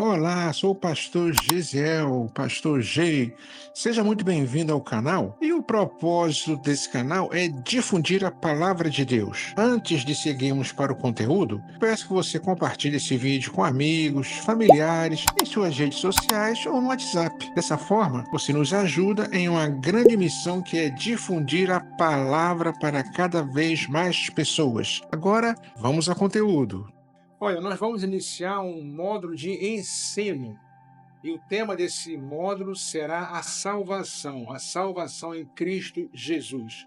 Olá, sou o pastor Gesiel, pastor G. Seja muito bem-vindo ao canal. E o propósito desse canal é difundir a palavra de Deus. Antes de seguirmos para o conteúdo, peço que você compartilhe esse vídeo com amigos, familiares, em suas redes sociais ou no WhatsApp. Dessa forma, você nos ajuda em uma grande missão que é difundir a palavra para cada vez mais pessoas. Agora, vamos ao conteúdo. Olha, nós vamos iniciar um módulo de ensino e o tema desse módulo será a salvação em Cristo Jesus.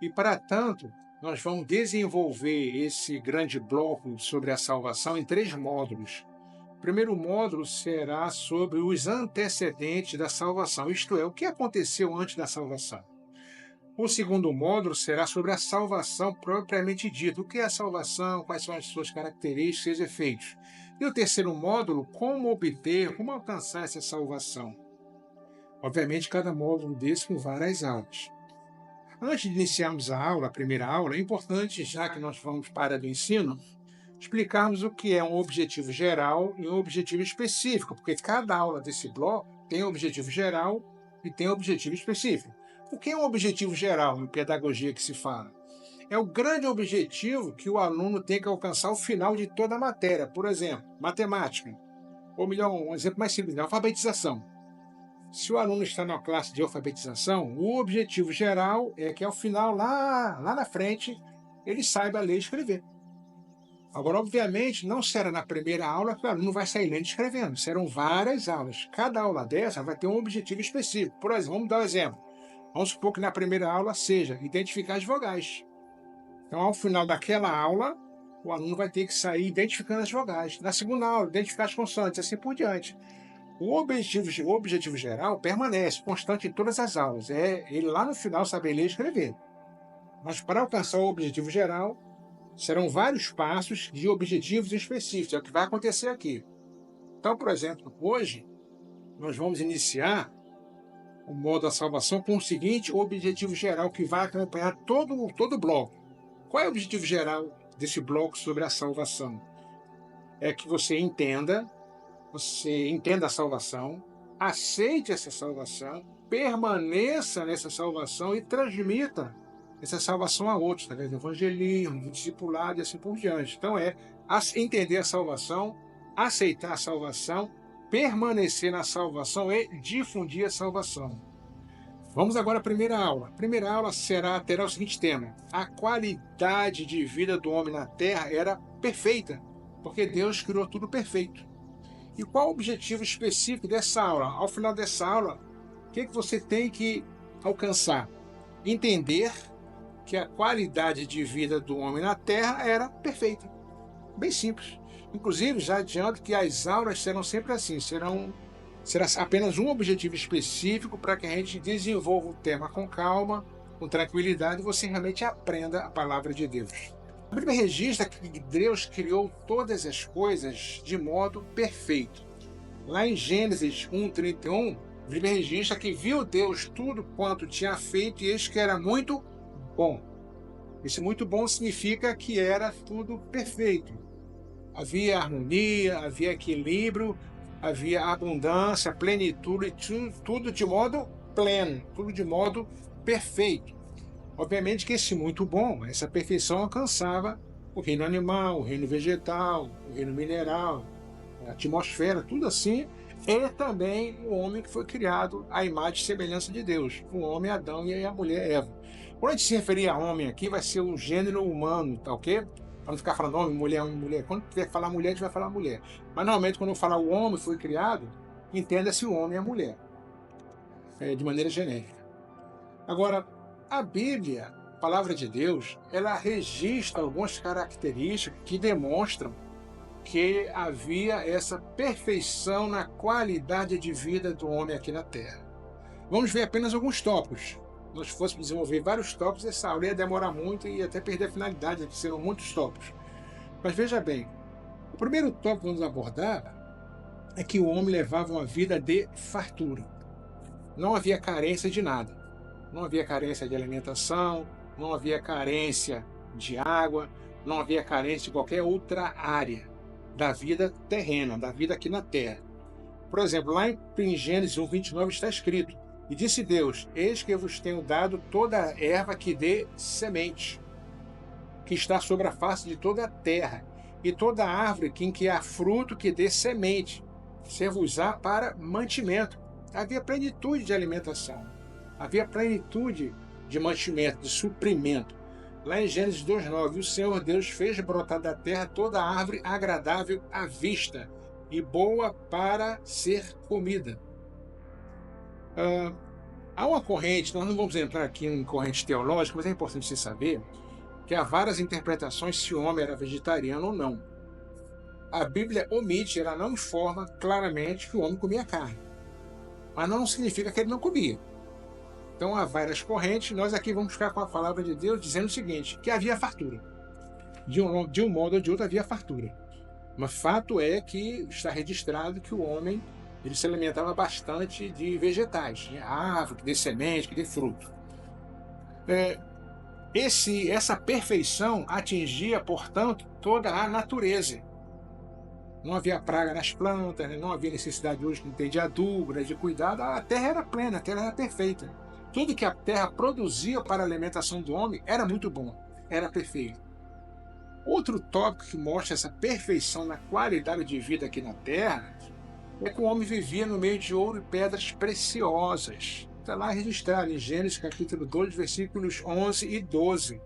E para tanto, nós vamos desenvolver esse grande bloco sobre a salvação em 3 módulos. O primeiro módulo será sobre os antecedentes da salvação, isto é, o que aconteceu antes da salvação. O segundo módulo será sobre a salvação propriamente dita. O que é a salvação, quais são as suas características e efeitos. E o terceiro módulo, como obter, como alcançar essa salvação. Obviamente, cada módulo desse com várias aulas. Antes de iniciarmos a primeira aula, é importante, já que nós vamos para do ensino, explicarmos o que é um objetivo geral e um objetivo específico, porque cada aula desse bloco tem um objetivo geral e tem um objetivo específico. O que é um objetivo geral em pedagogia que se fala? É o grande objetivo que o aluno tem que alcançar ao final de toda a matéria. Por exemplo, matemática. Ou melhor, um exemplo mais simples, alfabetização. Se o aluno está numa classe de alfabetização, o objetivo geral é que ao final, lá na frente, ele saiba ler e escrever. Agora, obviamente, não será na primeira aula que o aluno vai sair lendo e escrevendo. Serão várias aulas. Cada aula dessa vai ter um objetivo específico. Por exemplo, vamos dar um exemplo. Vamos supor que na primeira aula seja identificar as vogais. Então, ao final daquela aula, o aluno vai ter que sair identificando as vogais. Na segunda aula, identificar as consoantes, assim por diante. O objetivo geral permanece constante em todas as aulas. É ele lá no final saber ler e escrever. Mas para alcançar o objetivo geral, serão vários passos de objetivos específicos. É o que vai acontecer aqui. Então, por exemplo, hoje, nós vamos iniciar o modo da salvação com o seguinte objetivo geral que vai acompanhar todo o bloco. Qual é o objetivo geral desse bloco sobre a salvação? É que você entenda a salvação, aceite essa salvação, permaneça nessa salvação e transmita essa salvação a outros, através do evangelismo, do discipulado e assim por diante. Então entender a salvação, aceitar a salvação, permanecer na salvação e difundir a salvação. Vamos agora à primeira aula. A primeira aula terá o seguinte tema: a qualidade de vida do homem na Terra era perfeita, porque Deus criou tudo perfeito. E qual o objetivo específico dessa aula? Ao final dessa aula, o que você tem que alcançar? Entender que a qualidade de vida do homem na Terra era perfeita. Bem simples. Inclusive, já adianto que as aulas serão sempre assim, será apenas um objetivo específico para que a gente desenvolva o tema com calma, com tranquilidade, e você realmente aprenda a palavra de Deus. A Bíblia registra que Deus criou todas as coisas de modo perfeito. Lá em Gênesis 1:31, a Bíblia registra que viu Deus tudo quanto tinha feito e eis que era muito bom. Esse muito bom significa que era tudo perfeito. Havia harmonia, havia equilíbrio, havia abundância, plenitude, tudo de modo pleno, tudo de modo perfeito. Obviamente que esse muito bom, essa perfeição alcançava o reino animal, o reino vegetal, o reino mineral, a atmosfera, tudo assim. É também o homem que foi criado à imagem e semelhança de Deus, o homem Adão e a mulher Eva. Quando a gente se referir a homem aqui, vai ser o gênero humano, tá ok? Para não ficar falando homem, mulher. Quando tiver que falar mulher, a gente vai falar mulher. Mas normalmente, quando eu falar o homem foi criado, entenda-se o homem e a mulher, de maneira genérica. Agora, a Bíblia, a palavra de Deus, ela registra algumas características que demonstram que havia essa perfeição na qualidade de vida do homem aqui na Terra. Vamos ver apenas alguns tópicos. Se nós fôssemos desenvolver vários tópicos, essa aula ia demorar muito e até perder a finalidade, que serão muitos tópicos. Mas veja bem, o primeiro tópico que vamos abordar é que o homem levava uma vida de fartura. Não havia carência de nada. Não havia carência de alimentação, não havia carência de água, não havia carência de qualquer outra área da vida terrena, da vida aqui na Terra. Por exemplo, lá em Gênesis 1:29 está escrito: E disse Deus: Eis que eu vos tenho dado toda a erva que dê semente, que está sobre a face de toda a terra, e toda árvore em que há fruto que dê semente, ser-vos-á para mantimento. Havia plenitude de alimentação, havia plenitude de mantimento, de suprimento. Lá em Gênesis 2:9, o Senhor Deus fez brotar da terra toda árvore agradável à vista e boa para ser comida. Há uma corrente, nós não vamos entrar aqui em corrente teológica, mas é importante você saber que há várias interpretações se o homem era vegetariano ou não. A Bíblia omite, ela não informa claramente que o homem comia carne, mas não significa que ele não comia. Então há várias correntes, nós aqui vamos ficar com a palavra de Deus dizendo o seguinte, que havia fartura. De um modo ou de outro havia fartura. Mas fato é que está registrado que o homem ele se alimentava bastante de vegetais, árvore, que dê semente, que dê fruto. Essa perfeição atingia, portanto, toda a natureza. Não havia praga nas plantas, não havia necessidade hoje de adubo, de cuidado. A terra era plena, a terra era perfeita. Tudo que a terra produzia para a alimentação do homem era muito bom, era perfeito. Outro tópico que mostra essa perfeição na qualidade de vida aqui na terra é que o homem vivia no meio de ouro e pedras preciosas. Está lá registrado em Gênesis capítulo 2, versículos 11 e 12.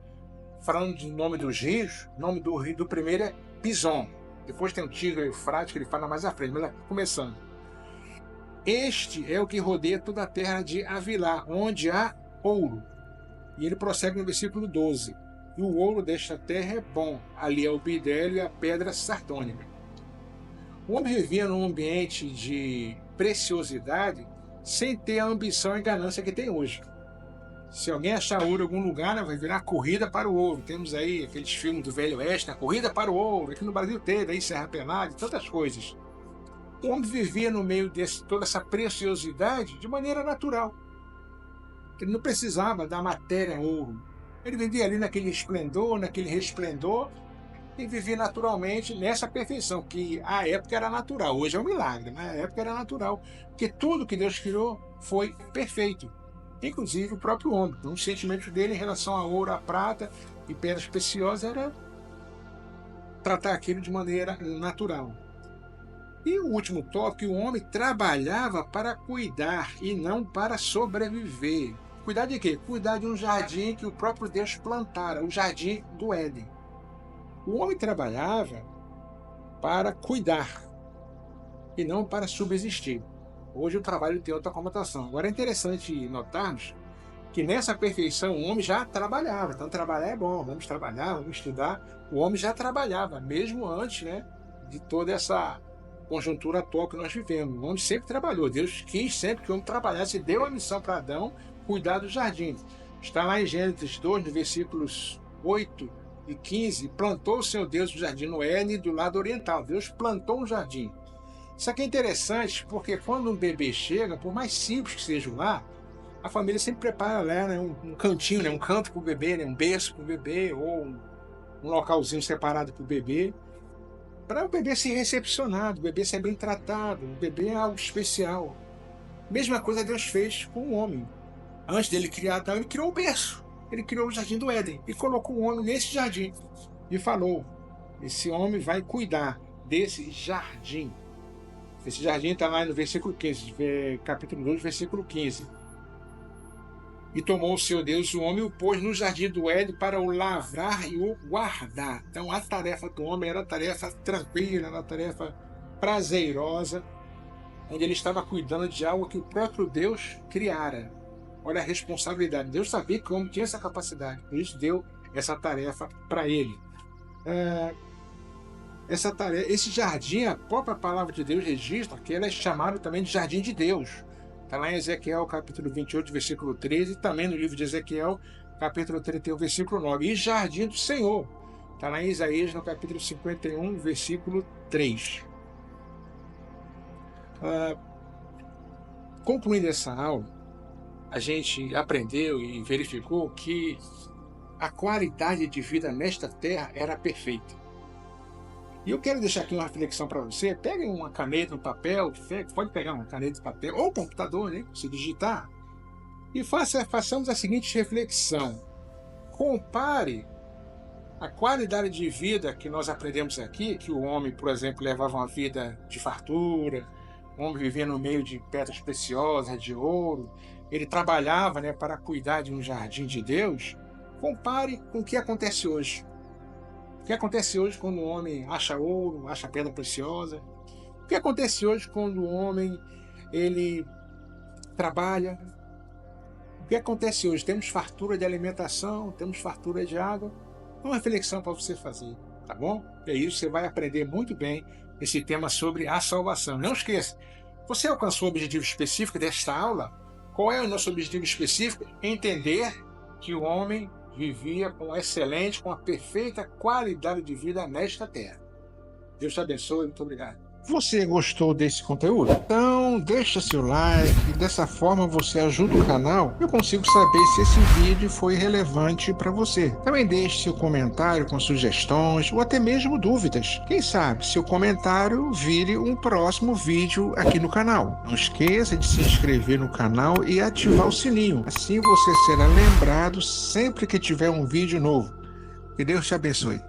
Falando do nome dos rios, o nome do rio do primeiro é Pison. Depois tem o Tigre e o Eufrates, que ele fala mais à frente, mas começando. Este é o que rodeia toda a terra de Havilá, onde há ouro. E ele prossegue no versículo 12. E o ouro desta terra é bom, ali é o bidélio e a pedra sardônica. O homem vivia num ambiente de preciosidade sem ter a ambição e ganância que tem hoje. Se alguém achar ouro em algum lugar, vai virar corrida para o ouro. Temos aí aqueles filmes do Velho Oeste, a corrida para o ouro. Aqui no Brasil teve, aí Serra Pelada, tantas coisas. O homem vivia no meio de toda essa preciosidade de maneira natural. Ele não precisava da matéria ouro. Ele vivia ali naquele esplendor, naquele resplendor, e vivia naturalmente nessa perfeição, que à época era natural. Hoje é um milagre, mas à época era natural. Porque tudo que Deus criou foi perfeito. Inclusive o próprio homem. Os sentimentos dele em relação a ouro, a prata e pedras preciosas era tratar aquilo de maneira natural. E o último tópico, o homem trabalhava para cuidar e não para sobreviver. Cuidar de quê? Cuidar de um jardim que o próprio Deus plantara, o jardim do Éden. O homem trabalhava para cuidar e não para subsistir. Hoje o trabalho tem outra conotação. Agora é interessante notarmos que nessa perfeição o homem já trabalhava. Então trabalhar é bom, vamos trabalhar, vamos estudar. O homem já trabalhava, mesmo antes, de toda essa conjuntura atual que nós vivemos. O homem sempre trabalhou. Deus quis sempre que o homem trabalhasse e deu a missão para Adão cuidar do jardim. Está lá em Gênesis 2, no versículos 8 e 15, plantou o Senhor Deus o jardim no Éden do lado oriental. Deus plantou um jardim. Isso aqui é interessante porque quando um bebê chega, por mais simples que seja o lar, a família sempre prepara lá um cantinho, um canto para o bebê, um berço para o bebê, ou um localzinho separado para o bebê, para o bebê ser recepcionado, o bebê ser bem tratado, o bebê é algo especial. Mesma coisa Deus fez com o homem. Antes dele criar Adão, ele criou o berço. Ele criou o jardim do Éden e colocou o homem nesse jardim. E falou, esse homem vai cuidar desse jardim. Esse jardim está lá no versículo 15, capítulo 2, versículo 15. E tomou o Senhor Deus o homem e o pôs no jardim do Éden para o lavrar e o guardar. Então a tarefa do homem era tarefa tranquila, era tarefa prazerosa, onde ele estava cuidando de algo que o próprio Deus criara. Olha a responsabilidade. Deus sabia que o homem tinha essa capacidade, por isso deu essa tarefa para ele. Essa tarefa, esse jardim, a própria palavra de Deus registra que ele é chamado também de jardim de Deus. Está lá em Ezequiel, capítulo 28, versículo 13, e também no livro de Ezequiel, capítulo 31, versículo 9. E jardim do Senhor. Está lá em Isaías, no capítulo 51, versículo 3. Concluindo essa aula, a gente aprendeu e verificou que a qualidade de vida nesta terra era perfeita. E eu quero deixar aqui uma reflexão para você. Pegue uma caneta, um papel, pode pegar uma caneta e papel, ou computador, né? Se digitar. E façamos a seguinte reflexão. Compare a qualidade de vida que nós aprendemos aqui, que o homem, por exemplo, levava uma vida de fartura, o homem vivia no meio de pedras preciosas, de ouro, ele trabalhava, né, para cuidar de um jardim de Deus. Compare com o que acontece hoje. O que acontece hoje quando o homem acha ouro, acha pedra preciosa? O que acontece hoje quando o homem ele trabalha? O que acontece hoje? Temos fartura de alimentação, temos fartura de água. Uma reflexão para você fazer, tá bom? É isso, você vai aprender muito bem esse tema sobre a salvação. Não esqueça, você alcançou o objetivo específico desta aula? Qual é o nosso objetivo específico? Entender que o homem vivia com excelente, com a perfeita qualidade de vida nesta terra. Deus te abençoe, muito obrigado. Você gostou desse conteúdo? Então deixa seu like, dessa forma você ajuda o canal e eu consigo saber se esse vídeo foi relevante para você. Também deixe seu comentário com sugestões ou até mesmo dúvidas. Quem sabe seu comentário vire um próximo vídeo aqui no canal. Não esqueça de se inscrever no canal e ativar o sininho. Assim você será lembrado sempre que tiver um vídeo novo. Que Deus te abençoe.